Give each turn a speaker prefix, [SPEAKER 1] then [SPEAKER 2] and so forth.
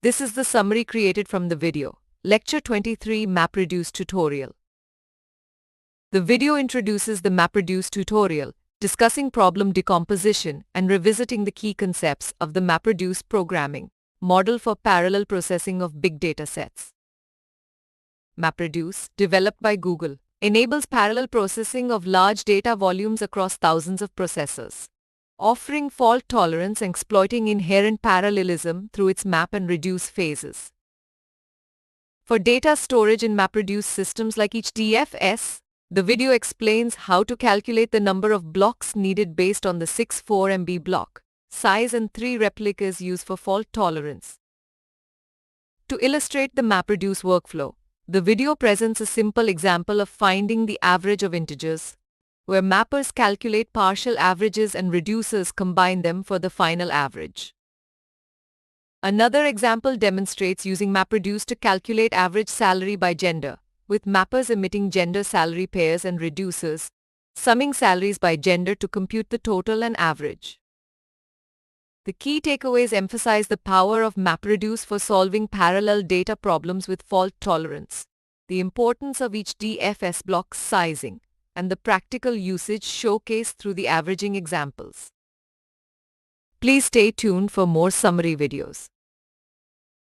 [SPEAKER 1] This is the summary created from the video. Lecture 23 MapReduce Tutorial. The video introduces the MapReduce tutorial, discussing problem decomposition and revisiting the key concepts of the MapReduce programming model for parallel processing of big data sets. MapReduce, developed by Google, enables parallel processing of large data volumes across thousands of processors, offering fault tolerance and exploiting inherent parallelism through its map and reduce phases. For data storage in MapReduce systems like each DFS, the video explains how to calculate the number of blocks needed based on the 64 MB block size and 3 replicas used for fault tolerance. To illustrate the MapReduce workflow, the video presents a simple example of finding the average of integers, where mappers calculate partial averages and reducers combine them for the final average. Another example demonstrates using MapReduce to calculate average salary by gender, with mappers emitting gender salary pairs and reducers, summing salaries by gender to compute the total and average. The key takeaways emphasize the power of MapReduce for solving parallel data problems with fault tolerance, the importance of each DFS block's sizing, and the practical usage showcased through the averaging examples. Please stay tuned for more summary videos.